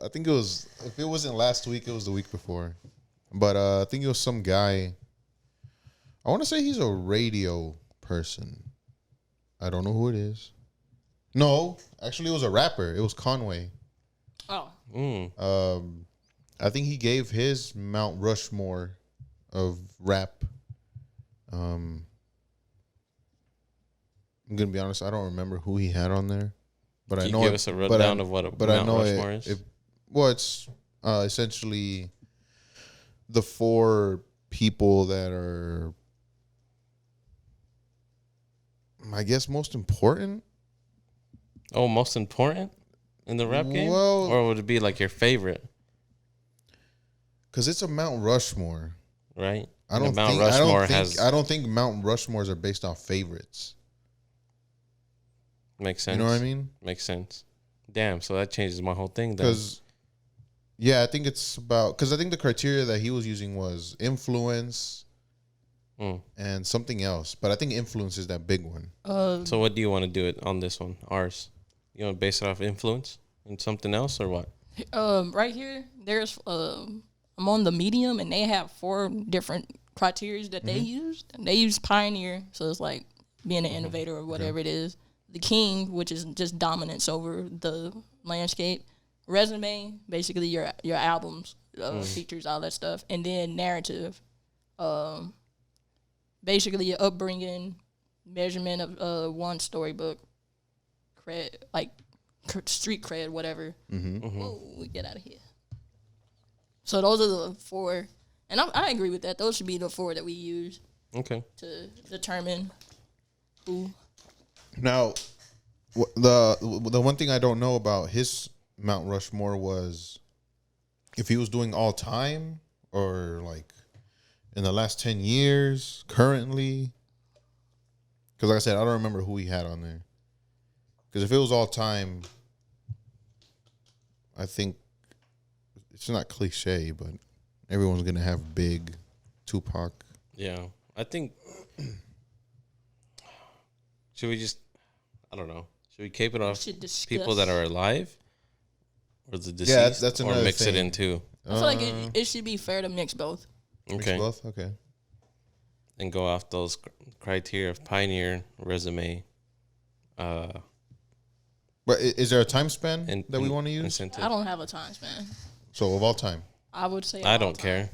I think it was. If it wasn't last week, it was the week before. But I think it was some guy. I want to say he's a radio person. I don't know who it is. No, actually, it was a rapper. It was Conway. Oh. I think he gave his Mount Rushmore of rap. I'm gonna be honest. I don't remember who he had on there, but Can I you know. give us a rundown of what Mount Rushmore is? Well, it's essentially the four people that are, I guess, most important. Oh, most important in the rap game? Well, or would it be like your favorite? Because it's a Mount Rushmore, right? I don't think Mount Rushmores are based off favorites. Makes sense. You know what I mean? Makes sense. Damn, so that changes my whole thing then. Because, yeah, I think it's about, because I think the criteria that he was using was influence and something else. But I think influence is that big one. So what do you want to do it on this one, ours? You want to base it off influence and something else or what? Right here, there's I'm on the medium, and they have 4 different criteria that they used. They use pioneer, so it's like being an innovator or whatever it is. The king, which is just dominance over the landscape. Resume, basically your albums, features, all that stuff. And then narrative, basically your upbringing, measurement of one storybook, cred, like street cred, whatever. Whoa, we get out of here. So those are the 4, and I agree with that. Those should be the 4 that we use. Okay. To determine who. Now, the one thing I don't know about his Mount Rushmore was if he was doing all time or like in the last 10 years, currently. Because like I said, I don't remember who he had on there. Because if it was all time, I think it's not cliche, but everyone's going to have big Tupac. Yeah. I think, should we just, I don't know. Should we keep it off people that are alive? Or the deceased? Yeah, that's another or mix thing. it in two? I feel like it should be fair to mix both. Okay. Mix both? Okay. And go off those criteria of pioneer, resume. But is there a time span that we want to use? Incentive. I don't have a time span. So of all time? I would say I don't care.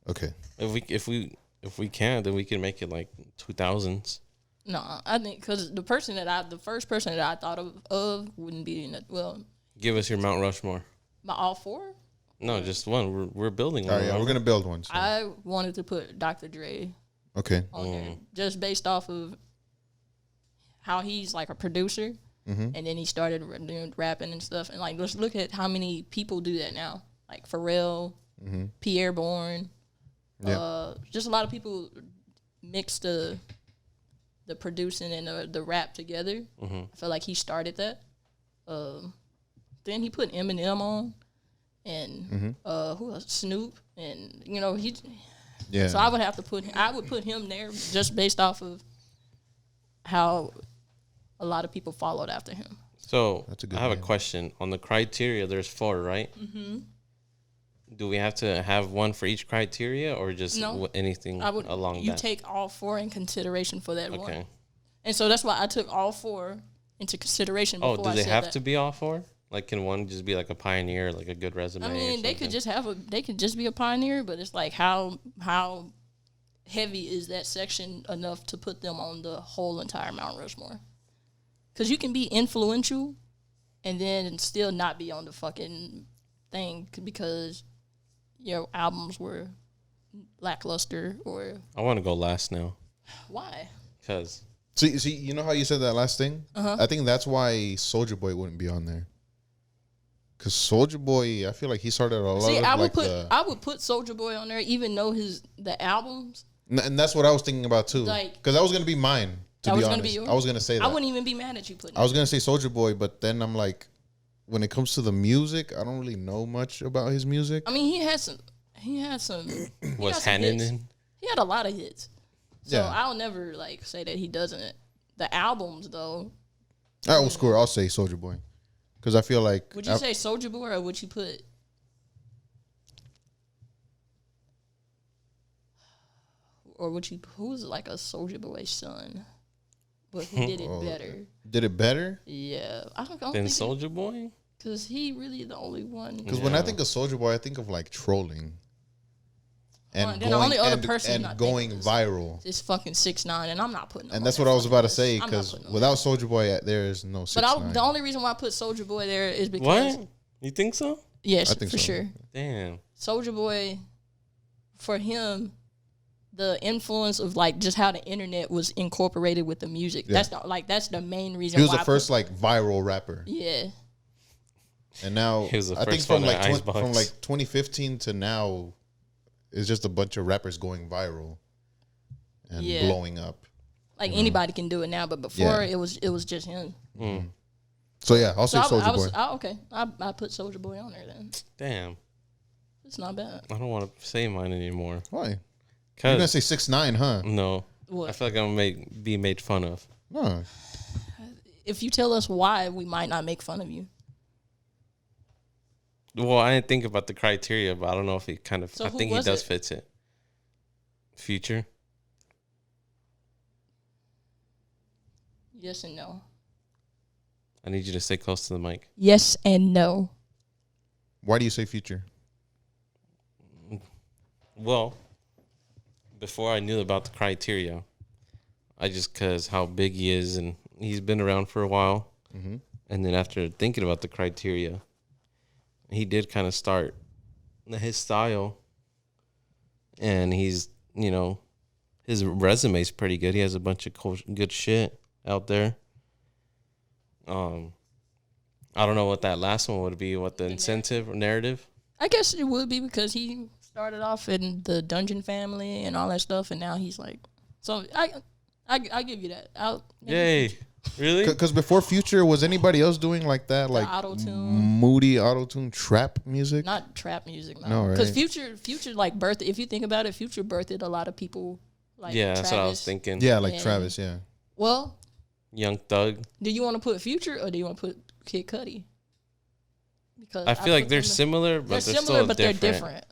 Okay. If we can, then we can make it like 2000s. No, I think because the first person that I thought of wouldn't be in that. Well, give us your Mount Rushmore. My all 4? No, just one. We're building one. All right, yeah, we're gonna build one. So. I wanted to put Dr. Dre. Okay. On there, just based off of how he's like a producer, and then he started doing rapping and stuff. And like, let's look at how many people do that now. Like Pharrell, Pierre Bourne, just a lot of people mix the producing and the rap together. I feel like he started that. Then he put Eminem on, and who else? Snoop, and he. Yeah. So I would put him there just based off of how a lot of people followed after him. So I have a question on the criteria. There's 4, right? Mm-hmm. Do we have to have one for each criteria, or just anything along that? You take all 4 in consideration for that one. And so that's why I took all 4 into consideration. Oh, do they have to be all 4? Like, can one just be like a pioneer, like a good resume? I mean, they could just be a pioneer, but it's like how heavy is that section enough to put them on the whole entire Mount Rushmore? Because you can be influential and then still not be on the fucking thing because your albums were lackluster or. I want to go last now. Why? Because. See, you know how you said that last thing? I think that's why Soulja Boy wouldn't be on there. Because Soulja Boy, I feel like he started a lot of I would put Soulja Boy on there, even though the albums. And that's what I was thinking about too. Because that was gonna be mine. To be honest, I was gonna say that. I wouldn't even be mad at you putting. I was gonna say Soulja Boy, but then I'm like, when it comes to the music, I don't really know much about his music. I mean, he had some. Was Hannon in? He had a lot of hits. So I'll never say that he doesn't. The albums though. All right, well, screw it. I'll say Soulja Boy. Because I feel like... Would you say Soulja Boy or would you put... Or would you... Who's like a Soulja Boy son? But who did it better? Did it better? Yeah. I don't than Soulja Boy? Because he really the only one. Because when I think of Soulja Boy, I think of like trolling. And the only other person going viral is fucking 6ix9ine, and I'm not putting. And that's what I was about to say, because without Soulja Boy, there is no 6ix9ine. But the only reason why I put Soulja Boy there is because what? You think so? Yes, I think for sure. Damn. Soulja Boy, for him, the influence of like just how the internet was incorporated with the music. Yeah. That's the main reason. He was the first like viral rapper. Yeah. And now I think from 2015 to now. It's just a bunch of rappers going viral and blowing up. Like anybody can do it now, but before it was just him. Mm. So yeah, I'll say Soulja Boy. Okay, I put Soulja Boy on there then. Damn, it's not bad. I don't want to say mine anymore. Why? You're gonna say 6ix9ine, huh? No. What? I feel like I'm gonna be made fun of. No. If you tell us why, we might not make fun of you. Well, I didn't think about the criteria, but I don't know if he kind of... I think he does fit it. Future? Yes and no. I need you to stay close to the mic. Yes and no. Why do you say Future? Well, before I knew about the criteria, because how big he is, and he's been around for a while. Mm-hmm. And then after thinking about the criteria... He did kind of start his style, and he's, his resume's pretty good. He has a bunch of good shit out there. I don't know what that last one would be, what the incentive or narrative. I guess it would be because he started off in the Dungeon family and all that stuff, and now he's like, so I give you that. Yay. Really? Because before Future, was anybody else doing like that? Like auto-tune. Moody auto-tune trap music? Not trap music, no. Because Future like birthed, if you think about it, Future birthed a lot of people like Travis. That's what I was thinking. Yeah, like Travis, yeah. Well, Young Thug. Do you want to put Future or do you want to put Kid Cudi? Because I feel like they're similar, but they're different.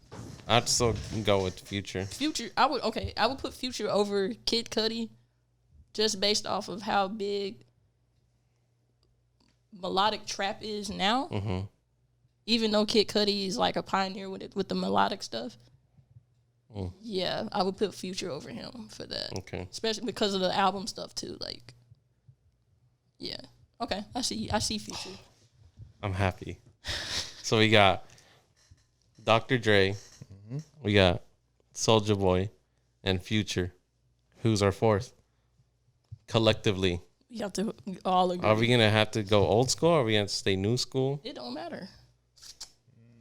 I'd still go with Future. I would put Future over Kid Cudi. Just based off of how big melodic trap is now, even though Kid Cudi is like a pioneer with the melodic stuff, yeah, I would put Future over him for that. Okay, especially because of the album stuff too. Like, yeah, okay, I see Future. I'm happy. So we got Dr. Dre, we got Soulja Boy, and Future. Who's our fourth? Collectively, you have to all agree. Are we gonna have to go old school, or are we gonna stay new school? It don't matter.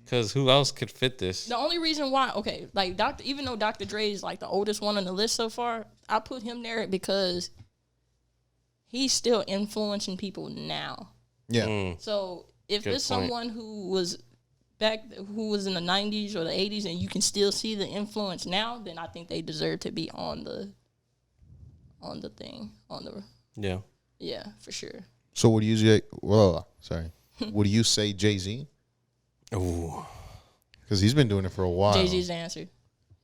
Because who else could fit this? The only reason why, like even though Dr. Dre is like the oldest one on the list so far, I put him there because he's still influencing people now. Yeah. So if there's someone who was in the 90s or the 80s and you can still see the influence now, then I think they deserve to be on the yeah, for sure. So what do you say? Would you say Jay-Z? Ooh, because he's been doing it for a while. Jay-Z's the answer.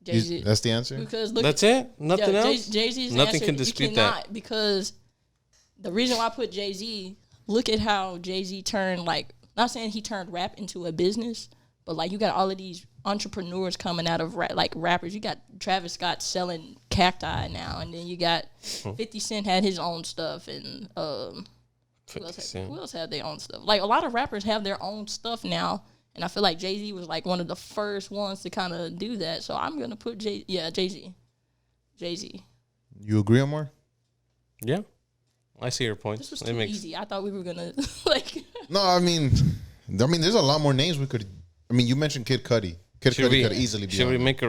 Jay-Z. That's the answer. Because that's it. Nothing else. Jay-Z's nothing answer, can dispute that. Because the reason why I put Jay-Z, look at how Jay-Z turned, like, not saying he turned rap into a business, but like you got all of these entrepreneurs coming out of rappers. You got Travis Scott selling cacti now, and then you got 50 Cent had his own stuff, and who else had their own stuff? Like a lot of rappers have their own stuff now, and I feel like Jay-Z was like one of the first ones to kind of do that. So I'm gonna put Jay-Z. You agree, Omar? Yeah, I see your point. This was too easy. I thought we were gonna like. No, I mean, there's a lot more names we could. I mean, you mentioned Kid Cudi. Kid Cudi could easily be. Should we make a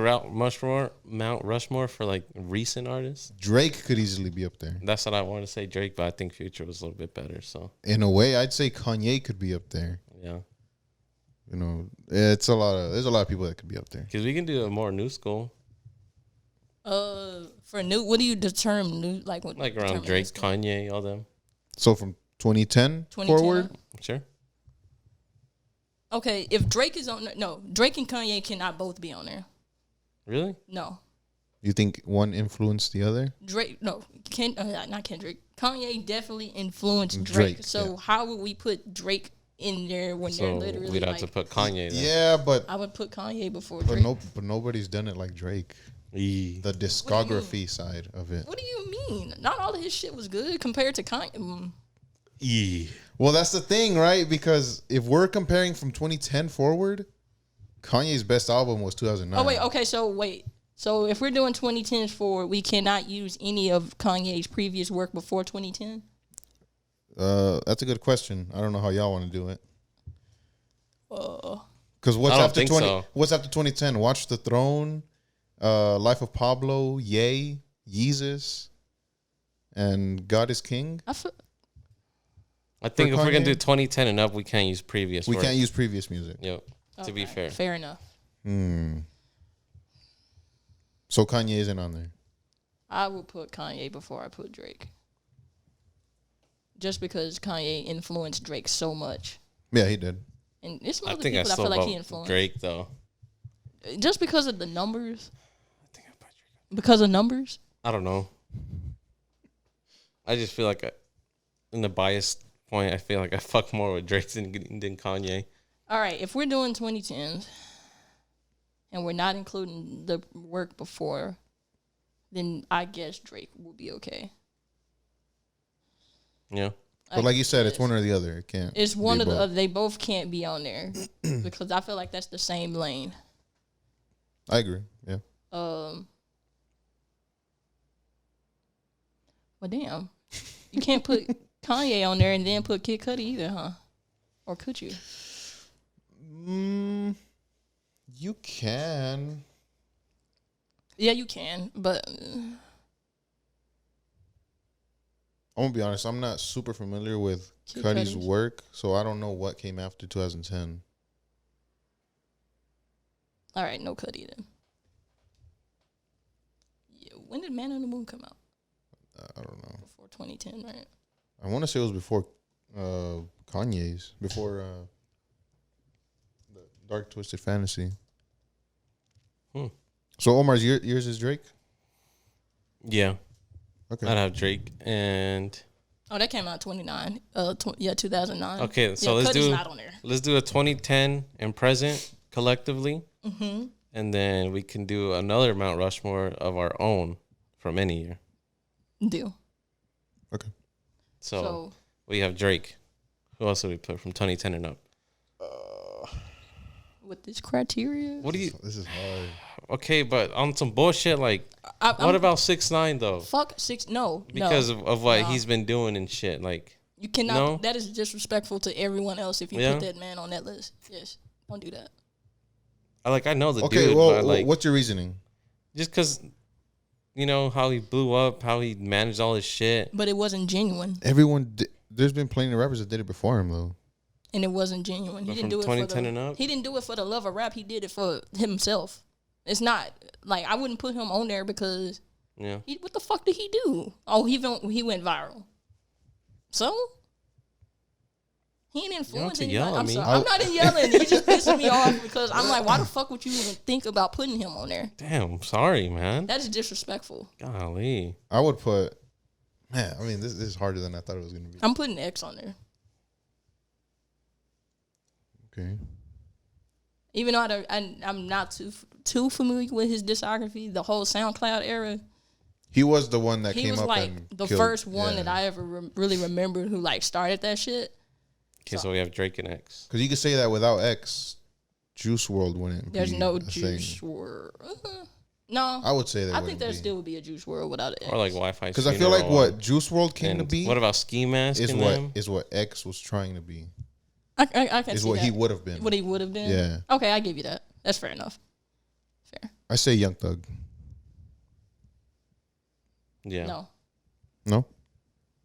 Mount Rushmore for like recent artists? Drake could easily be up there. That's what I want to say, Drake, but I think Future was a little bit better. So in a way, I'd say Kanye could be up there. Yeah, there's a lot of people that could be up there. Because we can do a more new school. For new, what do you determine new? Like around Drake, Kanye, all them. So from 2010 forward, sure. Okay, if Drake is on there, no, Drake and Kanye cannot both be on there. Really? No. You think one influenced the other? Drake, no, not Kendrick. Kanye definitely influenced Drake, Drake. So how would we put Drake in there when they're So literally we'd have like? to put Kanye there. Yeah, but I would put Kanye before Drake. but nobody's done it like Drake. Eee. The discography side of it. What do you mean? Not all of his shit was good compared to Kanye. Eee. Well, that's the thing, right? Because if we're comparing from 2010 forward, Kanye's best album was 2009. Oh wait, okay, so if we're doing 2010s forward, we cannot use any of Kanye's previous work before 2010. That's a good question. I don't know how y'all want to do it. Because I what's don't after think 20? so. What's after 2010? Watch the Throne, Life of Pablo, Ye, Yeezus, and God is King. I feel, I think if we're gonna Kanye? do 2010 and up, we can't use previous. We work. can't use previous music. Yep. To be fair. fair enough. So Kanye isn't on there. I would put Kanye before I put Drake. Just because Kanye influenced Drake so much. Yeah, he did. And there's some I other think I people I still feel like he vote influenced. Drake though. Just because of the numbers. I think I put Drake. Because of numbers? I don't know. I just feel like in the biased point, I feel like I fuck more with Drake than Kanye. All right, if we're doing 2010s and we're not including the work before, then I guess Drake will be okay. Yeah. But like you said, it's Yes. one or the other. It can't. It's one be of the both. other. They both can't be on there because I feel like that's the same lane. I agree. Yeah. Well, damn, you can't put Kanye on there and then put Kid Cudi either, huh? Or could you? You can. Yeah, you can, but I'm gonna be honest. I'm not super familiar with Kid Cudi's Cudi's. work, so I don't know what came after 2010. all right, no Cudi then. Yeah, when did Man on the Moon come out? I don't know. Before 2010, right? I want to say it was before Kanye's, before the Dark Twisted Fantasy. So Omar's yours is Drake. Yeah. Okay. I'd have Drake and Oh, that came out 29. 2009. okay. So yeah, let's Cudi's do not on there. let's do a 2010 and present collectively, and then we can do another Mount Rushmore of our own from any year. Deal. Okay. So we have Drake. Who else would we put from 2010 and up? With this criteria, What do you? This is hard. Okay, but on some bullshit like what I'm- about 6ix9ine though? fuck six? No, Because no. of what No. he's been doing and shit. Like You cannot. No? That is disrespectful to everyone else if you Yeah? put that man on that list. Yes, don't do that. I know the Okay. dude, Well, but like what's your reasoning? just because you know how he blew up, how he managed all his shit. But it wasn't genuine, There's been plenty of rappers that did it before him though. and it wasn't genuine. He But didn't from do it for 2010 the. and up? He didn't do it for the love of rap. He did it for himself. It's not like I wouldn't put him on there because Yeah. what the fuck did he do? Oh, he went viral. So he ain't influenced to anybody. yell at I'm me. sorry. I'm not in yelling. You just pissing me off because I'm like, why the fuck would you even think about putting him on there? Damn, sorry, man. That is disrespectful. Golly. I would put. Man, I mean, this is harder than I thought it was gonna be. I'm putting X on there. Okay. Even though I'm not too familiar with his discography, the whole SoundCloud era, He was the one that he came was up like and the killed- first one yeah. that I ever really remembered who like started that shit. Okay, so we have Drake and X. Because you could say that without X, Juice World wouldn't. There's be no a Juice thing. World. No, I would say that. I think there still would be a Juice World without it. Or like Wi-Fi. Because I feel like what Juice World came to and be what about Ski Mask is and what them? is what X was trying to be. I can Is see what that. he would have been. What he would have been. Yeah. Okay, I give you that. That's fair enough. Fair. I say Young Thug. Yeah. No, No.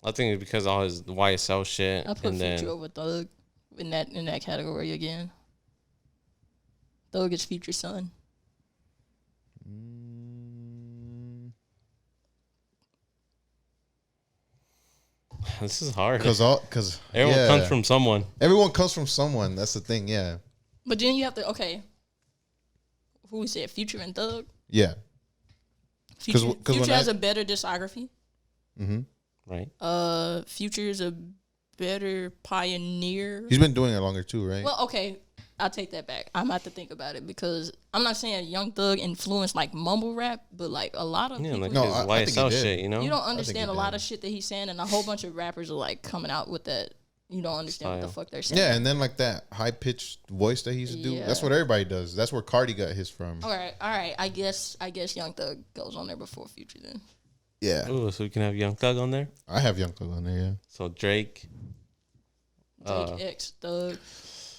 I think it's because all his YSL shit I put and then Future over Thug in that category again. Thug is Future's son. this is hard. Because Everyone comes from someone. everyone comes from someone. That's the thing. Yeah. But then you have to who we said Future and Thug. Yeah. Future when has a better discography. Mm-hmm. Right. Future is a better pioneer. He's been doing it longer too, right? Well, okay, I'll take that back. I'm have to think about it because I'm not saying Young Thug influenced like mumble rap, but like a lot of people. Like No, his I think he YSL did. shit, you know? You don't I think understand he a lot did. of shit that he's saying, and a whole bunch of rappers are like coming out with that. You don't understand what the fuck they're saying. Yeah, and then like that high pitched voice that he used to do. Yeah. That's what everybody does. That's where Cardi got his from. All right. I guess Young Thug goes on there before Future then. Yeah. Ooh, so we can have Young Thug on there? I have Young Thug on there, yeah. So Drake. Drake X Thug.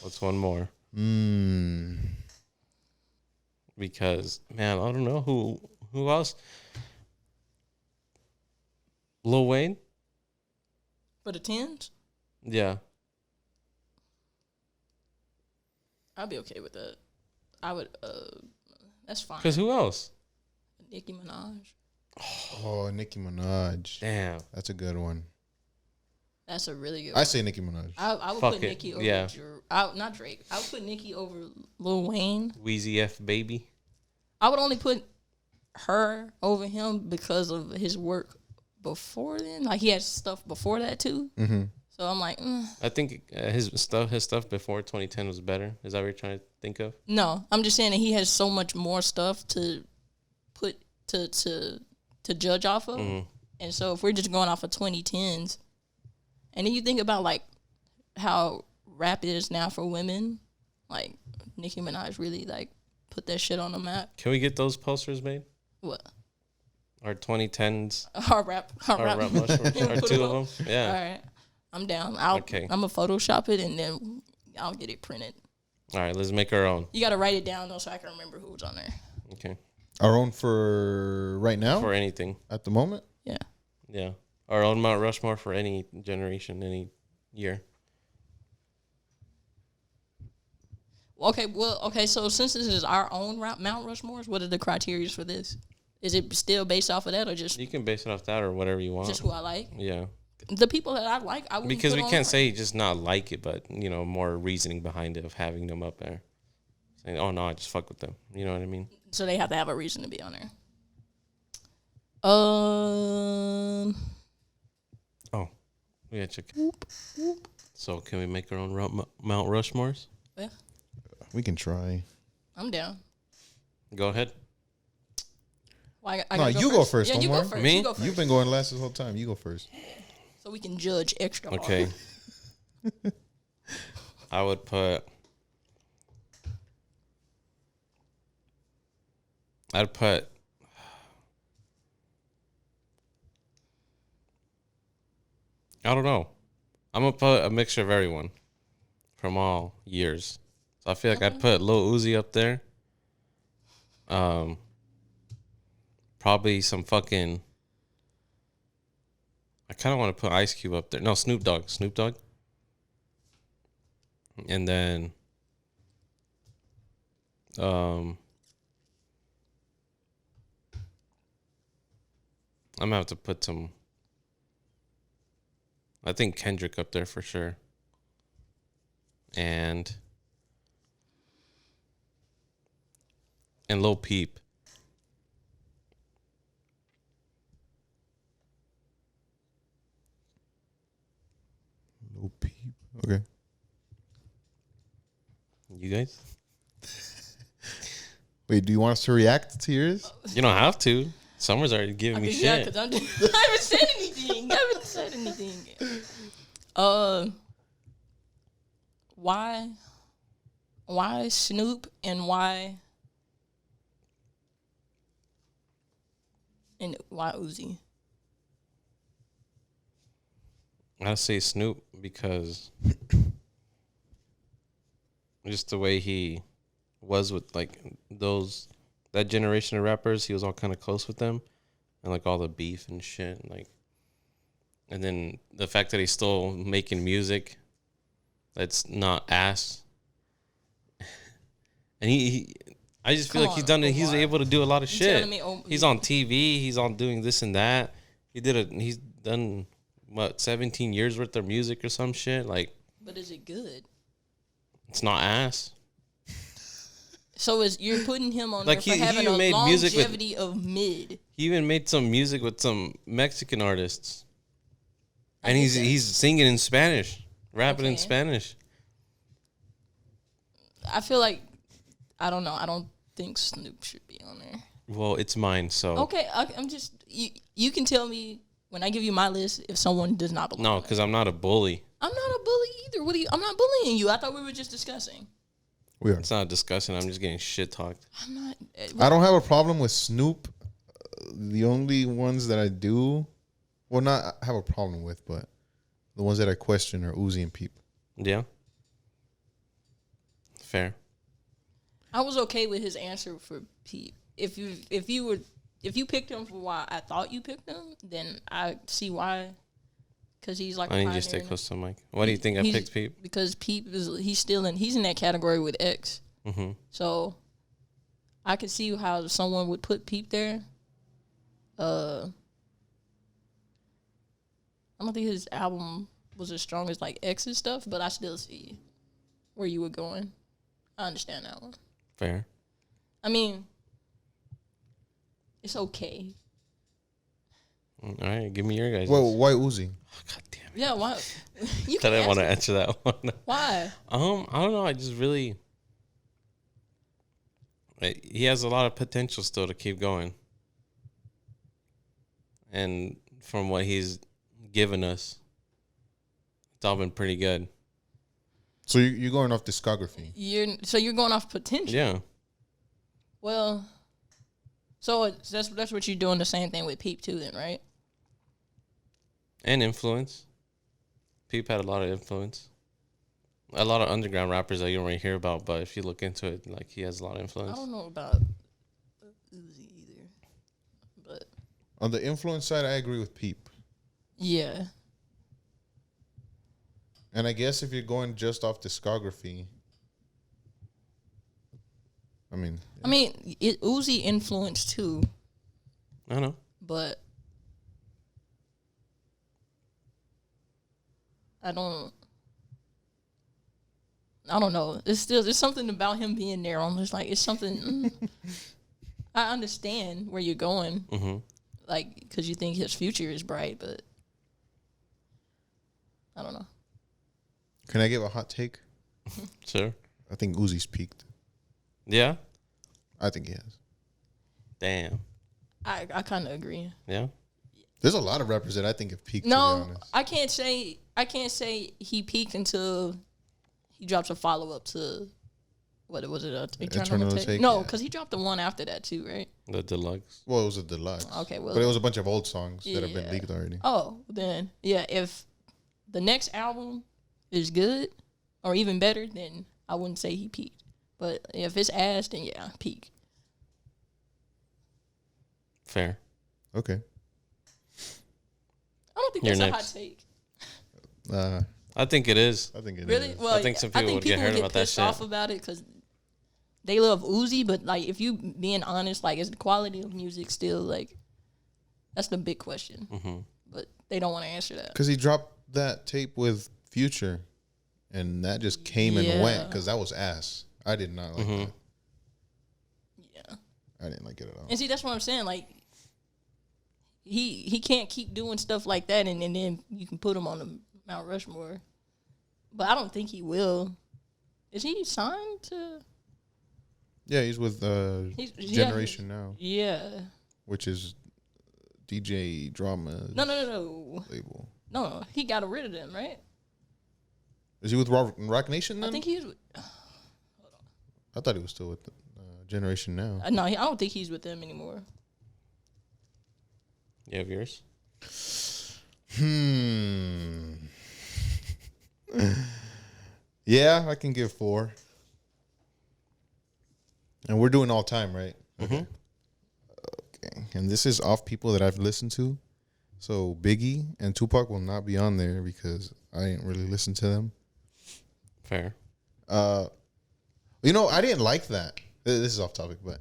What's one more? Because, man, I don't know who else. Lil Wayne? For the tens, Yeah. I'd be okay with that. I would. That's fine. Because who else? Nicki Minaj. Oh, Nicki Minaj. Damn. That's a good one. That's a really good I one. say Nicki Minaj. I would Fuck put it. Nicki over Yeah. not Drake. I would put Nicki over Lil Wayne. Wheezy F Baby. I would only put her over him because of his work before then. Like he had stuff before that too. Mm-hmm. So I'm like, I think his stuff before 2010 was better. Is that what you're trying to think of? no. I'm just saying that he has so much more stuff to put to judge off of. Mm-hmm. And so if we're just going off of 2010s, and then you think about like how rap is now for women, like Nicki Minaj really like put that shit on the map. Can we get those posters made? What? Our 2010s. Our rap. Our rap mushrooms. Or Put two 'em of them. Yeah. All right, I'm down. Okay. I'm gonna Photoshop it and then I'll get it printed. All right, let's make our own. You gotta write it down though so I can remember who's on there. Okay. Our own for right now? For anything. At the moment? Yeah. Yeah. Our own Mount Rushmore for any generation, any year. Okay. So since this is our own Mount Rushmores, what are the criteria for this? Is it still based off of that, or just You can base it off that or whatever you want. who I like? Yeah. The people that I like, I wouldn't Because put we on can't there. say just not like it, but, more reasoning behind it of having them up there. Saying, oh, no, I just fuck with them. You know what I mean? So they have to have a reason to be on there. Oh, yeah, check. So can we make our own Mount Rushmores? Yeah, We can try. I'm down. Go ahead. Well, No, gotta you go first, Yeah, you go Omar. first. Me? You go first. You've been going last this whole time. You go first. So we can judge extra hard. Okay. I would put. I'd put. I don't know. I'm gonna put a mixture of everyone from all years. So I feel like I'd put Lil Uzi up there. Probably some fucking. I kind of want to put Ice Cube up there. No, Snoop Dogg. And then, I'm gonna have to put some. I think Kendrick up there for sure. And Lil Peep. Little peep. Okay. You guys? Wait, do you want us to react to yours? You don't have to. Summer's already giving me Yeah, shit. because I haven't said anything. I haven't said anything. Why Snoop and why Uzi? I say Snoop because just the way he was with like that generation of rappers, he was all kind of close with them, and like all the beef and shit, and then the fact that he's still making music that's not ass, and I just feel Come like he's on, done it. He's Omar. able to do a lot of You shit. telling me He's on TV. He's on doing this and that. He's done 17 years worth of music or some shit. Like, But is it good? it's not ass. So you're putting him on Like, there for he having even a made music with- longevity of mid. He even made some music with some Mexican artists, I and get he's that. he's singing in Spanish, rapping in Okay. Spanish. I feel like I don't know. I don't think Snoop should be on there. Well, it's mine, so Okay, I'm just you can tell me when I give you my list if someone does not belong. no, there. because I'm not a bully. I'm not a bully either. What do you? I'm not bullying you. I thought we were just discussing. We are. It's not a discussion. I'm just getting shit talked. I'm not. I don't have a problem with Snoop. The only ones that I do, well, not have a problem with, but the ones that I question are Uzi and Peep. Yeah, fair. I was okay with his answer for Pete. If you picked him for why I thought you picked him, then I see why. Because he's like. I need you to stay close to the mic. Why do you think I picked Peep? Because Peep he's in that category with X. Mm-hmm. So I could see how someone would put Peep there. I don't think his album was as strong as like X's stuff, but I still see where you were going. I understand that one. Fair. I mean, it's okay. All right, give me your guys. Well, why Uzi? God damn it. Yeah, why? You I can didn't want to answer. answer that one. Why? I don't know. I just really. He has a lot of potential still to keep going. And from what he's given us, it's all been pretty good. So you're going off discography. You're going off potential. Yeah. Well, so that's what you're doing the same thing with Peep too, then, right? And influence. Peep had a lot of influence. A lot of underground rappers that you don't really hear about, but if you look into it, like, he has a lot of I influence. don't know about Uzi either, but On the influence side, I agree with Peep. yeah, And I guess if you're going just off discography, I mean, Uzi influenced too, I know. but I don't know. There's something about him being there. I'm just like, it's something. I understand where you're going, Mm-hmm. like, because you think his future is bright, but I don't know. can I give a hot take? Sure. I think Uzi's peaked. Yeah? I think he has. Damn. I kind of agree. Yeah? There's a lot of rappers that I think have peaked. To be No, honest. I can't say he peaked until he drops a follow up to what was it? Eternal Take? Take, No, yeah. because he dropped the one after that too, right? The deluxe. Well, it was a deluxe. Okay, well, but it was a bunch of old songs that have been Yeah. leaked already. Oh, then yeah, if the next album is good or even better, then I wouldn't say he peaked. But if it's ass, then yeah, peak. Fair. Okay. I don't think You're that's next. a hot take. I think it is. I think it is. Really? Well, I think some people would get hurt about that pissed shit. off about it because they love Uzi, but like if you being honest, like is the quality of music still like that's the big question. Mm-hmm. But they don't want to answer that. Because he dropped that tape with Future, and that just came and Yeah. went because that was ass. I did not like Mm-hmm. that. Yeah, I didn't like it at all. and see that's what I'm saying. Like he can't keep doing stuff like that, and then you can put him on the Mount Rushmore. But I don't think he will. Is he signed to? Yeah, he's with Generation Now, Yeah. which is DJ Drama's No. label. No, he got rid of them, right? Is he with Rock Nation then? I think he's. I thought he was still with Generation Now. No, I don't think he's with them anymore. You have yours? Yeah, I can give 4. And we're doing all time, right? Mm-hmm. Okay. And this is off people that I've listened to. So Biggie and Tupac will not be on there because I didn't really listen to them. Fair. I didn't like that. This is off topic, but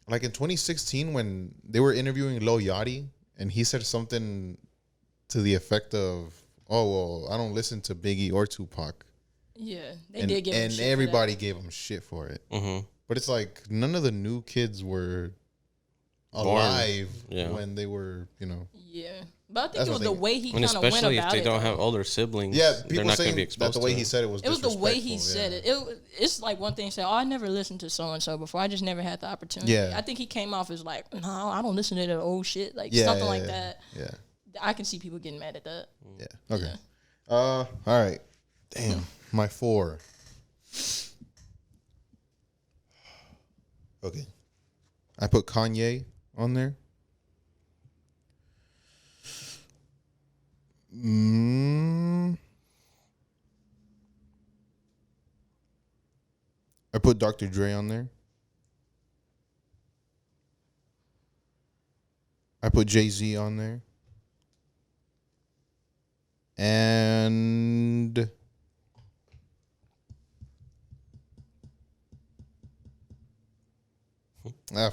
like in 2016 when they were interviewing Lil Yachty and he said something to the effect of, "Oh well, I don't listen to Biggie or Tupac," Yeah, they and did give him and shit for everybody gave him shit for it. Mm-hmm. But it's like none of the new kids were Born. alive Yeah. when they were, that. Yeah, but I think That's it was what the they- way he And kind of went especially if about they it. don't have though. older siblings, Yeah, they're people not going saying to be that exposed the way to he it. said it was It was the way he disrespectful, said it. It's like one thing say, "Oh, I never listened to so and so before. I just never had the opportunity." Yeah. I think he came off as like, "No, I don't listen to the old shit," like Yeah, something yeah, like yeah. that. Yeah. I can see people getting mad at that. Yeah. Okay. All right. Damn. My 4. Okay. I put Kanye on there. I put Dr. Dre on there. I put Jay-Z on there. And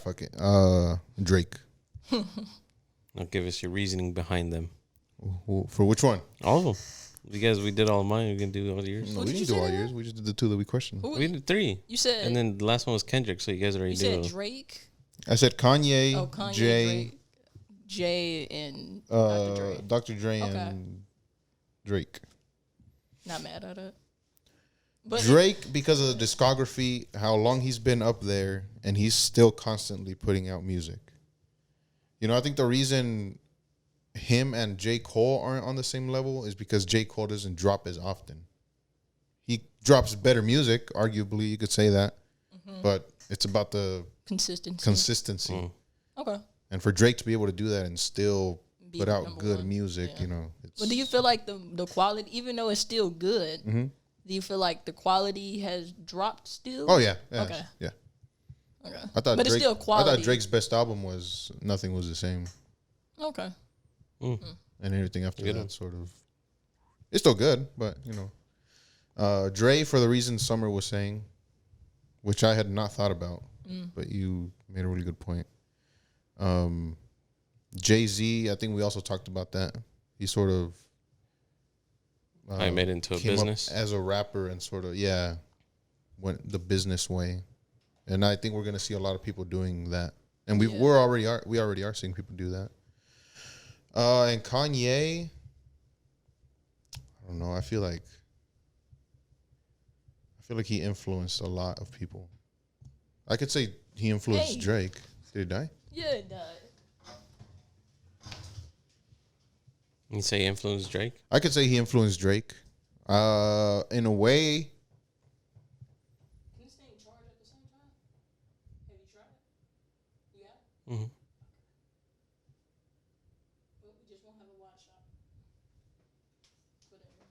fuck it. Drake. Now give us your reasoning behind them. For which one? All of them. Because we did all of mine, we can do all yours. No, What we did didn't you do say all now? yours. We just did the 2 that we questioned. Who- We did 3. You said, And then the last one was Kendrick, so you guys already you said knew. Drake. I said Kanye, Oh, Kanye, Jay, Drake, Jay, and Dr. Dre. Dr. Dre, Okay. and Drake. Not mad at it. But Drake, because of the discography, how long he's been up there, and he's still constantly putting out music. You know, I think the reason him and J. Cole aren't on the same level is because J. Cole doesn't drop as often. He drops better music, arguably, you could say that. But it's about the consistency. consistency. Okay. And for Drake to be able to do that and still Be put out number good one. music, Yeah. you know. It's, But do you feel like the quality, even though it's still good, Mm-hmm. do you feel like the quality has dropped still? Oh yeah, yeah, Okay. yeah. Okay. I thought But Drake, it's still quality. I thought Drake's best album was Nothing Was the Same, Okay. and everything after Good that one. sort of. It's still good, but you know, Dre for the reasons Summer was saying, which I had not thought about, but you made a really good point. Jay-Z, I think we also talked about that. He sort of I made it into a came up business. as a rapper and sort of went the business way, and I think we're gonna see a lot of people doing that, and we already are seeing people do that. And Kanye, I don't know. I feel like he influenced a lot of people. I could say he influenced Hey. Drake. Did he die? Yeah, it does. You say influence Drake? I could say he influenced Drake. In a way, Can you stay in charge at the same time? Have you tried it? Yeah. Mm-hmm. Well, we just won't have a watch shop. Whatever.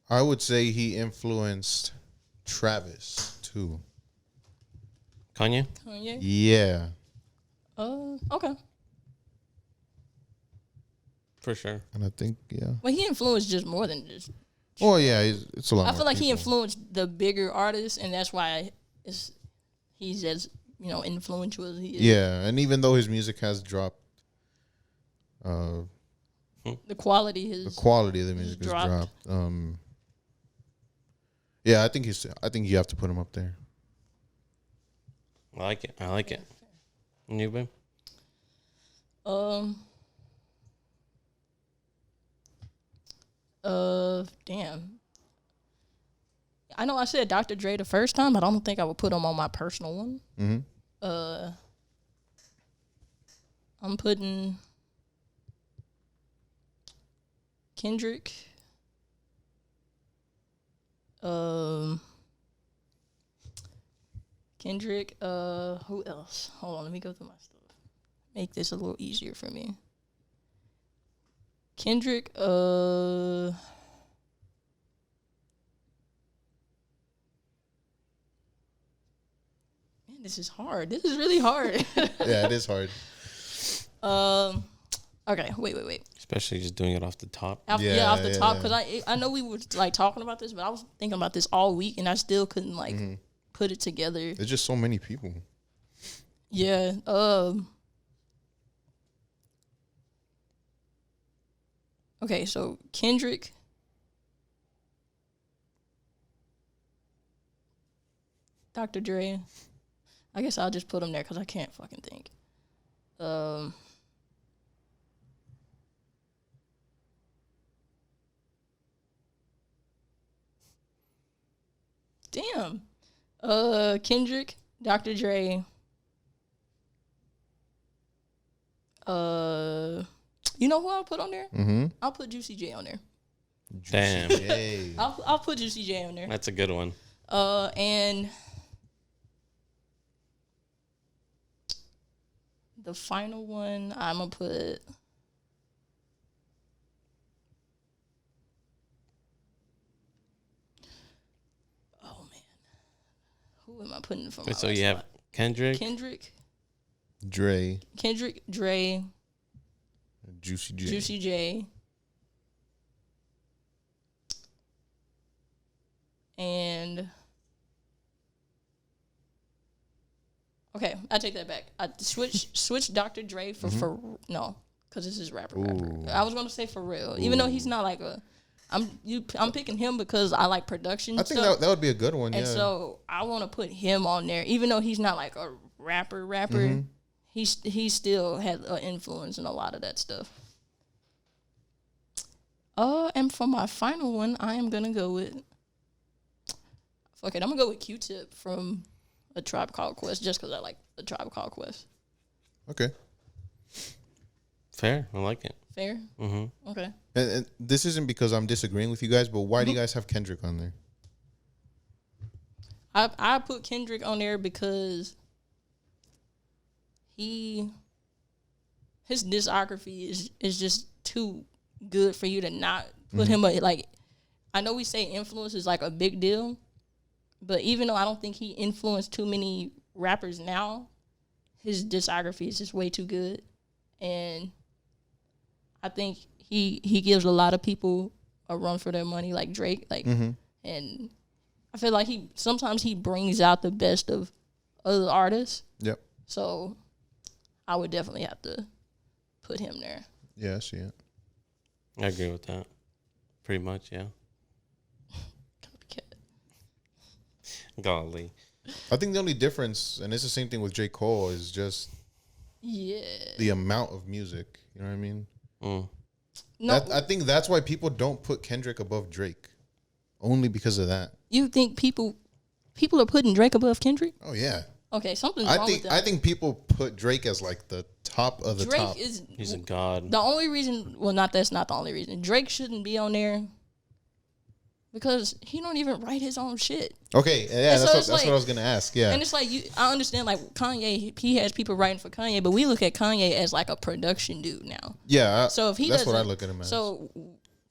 I would say he influenced Travis too. Kanye? Kanye? Yeah. Okay. For sure. And I think, Well, he influenced just more than just. Oh, yeah, it's a lot I more feel like he people. influenced the bigger artists, and that's why he's as influential as he is. Yeah, and even though his music has dropped, The quality the has. quality of the music has dropped. dropped. Yeah, I think you have to put him up there. I like it. I like it. And you, babe? Damn. I know I said Dr. Dre the first time, but I don't think I would put him on my personal one. Mm-hmm. I'm putting Kendrick. Kendrick. Who else? Hold on, let me go through my stuff. Make this a little easier for me. Kendrick. Man, this is hard. This is really hard. Yeah, it is hard. Okay, wait. Especially just doing it off the top. Off Yeah, the top, yeah. because I know we were like talking about this, but I was thinking about this all week, and I still couldn't put it together. There's just so many people. Yeah. Okay, so Kendrick, Dr. Dre. I guess I'll just put him there because I can't fucking think. Damn. Kendrick, Dr. Dre. You know who I'll put on there? Mm-hmm. I'll put Juicy J on there. Damn. Hey. I'll put Juicy J on there. That's a good one. And the final one, I'm gonna put. Oh man, who am I putting for my? So last you have spot? Kendrick. Kendrick, Dre. Dre, Juicy J. Juicy J, and okay, I take that back. I switch Dr. Dre for no, because this is rapper. I was gonna say for real, even though he's not like a. I'm picking him because I like production. I think stuff. that would be a good one. And yeah. so I want to put him on there, even though he's not like a rapper. He still had an influence in a lot of that stuff. And for my final one, I am gonna go with. Fuck it, I'm gonna go with Q-Tip from A Tribe Called Quest, just because I like A Tribe Called Quest. Okay. Fair. I like it. Fair. Mm-hmm. Okay. And this isn't because I'm disagreeing with you guys, but why do you guys have Kendrick on there? I put Kendrick on there because his discography is just too good for you to not put him like. I know we say influence is like a big deal, but even though I don't think he influenced too many rappers now, his discography is just way too good, and I think he gives a lot of people a run for their money, like Drake, and I feel like sometimes he brings out the best of other artists. Yep. So I would definitely have to put him there. Yeah, I see it. I agree with that. Pretty much, yeah. Copycat. Golly. I think the only difference, and it's the same thing with J. Cole, is just the amount of music. You know what I mean? Mm. No, I think that's why people don't put Kendrick above Drake. Only because of that. you think people are putting Drake above Kendrick? Oh, yeah. Okay, something's wrong with that. I think people put Drake as like the top of the Drake top. He's a god. The only reason, that's not the only reason. Drake shouldn't be on there because he don't even write his own shit. Okay, yeah, And so that's it's what I was gonna ask. Yeah, And it's like I understand like Kanye, he has people writing for Kanye, but we look at Kanye as like a production dude now. yeah. So if he that's what I doesn't- look at him as. So,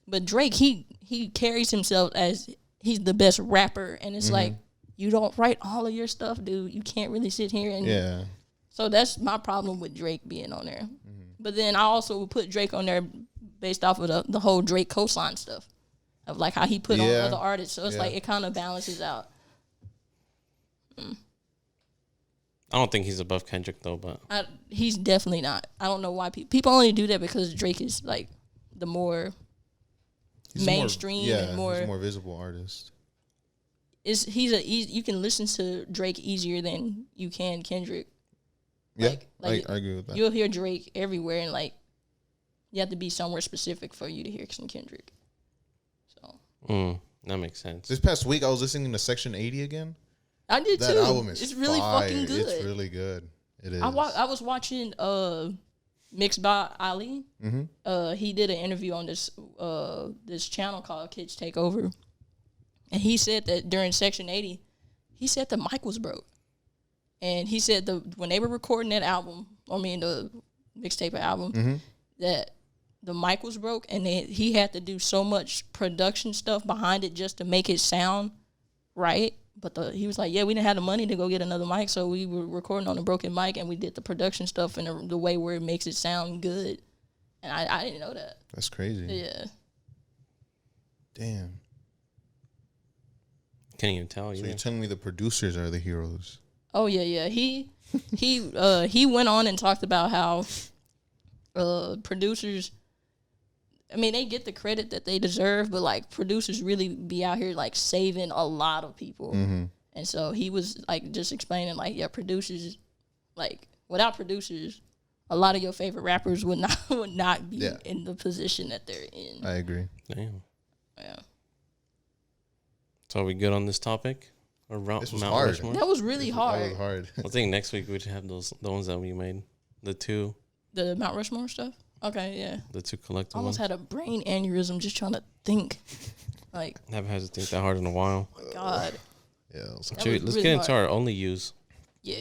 but Drake, he carries himself as he's the best rapper, and it's like you don't write all of your stuff, dude. You can't really sit here and yeah, So that's my problem with Drake being on there. But then I also would put Drake on there based off of the whole Drake cosign stuff of like how he put on other artists. So it's like it kind of balances out. I don't think he's above Kendrick though, but He's definitely not. I don't know why people only do that because Drake is like the more mainstream and more. He's a more visible artist. You can listen to Drake easier than you can Kendrick. Yeah, Like, I agree with that. You'll hear Drake everywhere, and like you have to be somewhere specific for you to hear some Kendrick. So that makes sense. This past week, I was listening to Section 80 again. I did That too. album is It's really fire. fucking good. It's really good. It is. I was watching Mixed by Ali. He did an interview on this channel called Kids Take Over, and he said that during Section 80, he said the mic was broke, and he said when they were recording that album, the mixtape album, that the mic was broke, and he had to do so much production stuff behind it just to make it sound right. But he was like, yeah, we didn't have the money to go get another mic, so we were recording on a broken mic, and we did the production stuff in the way where it makes it sound good. And I didn't know that. That's crazy. Yeah. Damn. Can't even tell So you. you're telling me the producers are the heroes? Oh yeah. He went on and talked about how producers. I mean, they get the credit that they deserve, but like producers really be out here like saving a lot of people. And so he was like just explaining like, yeah, producers, like without producers, a lot of your favorite rappers would not be in the position that they're in. I agree. Damn. Yeah. So are we good on this topic? Or This was Mount hard. Rushmore? That was really hard. That was hard. I think next week we'd have the ones that we made. The two The Mount Rushmore stuff? Okay, yeah. collective I almost ones. had a brain aneurysm just trying to think. Like, Haven't had to think that hard in a while. God. Yeah. It was That hard. was Let's really get into hard. our only use. Yeah.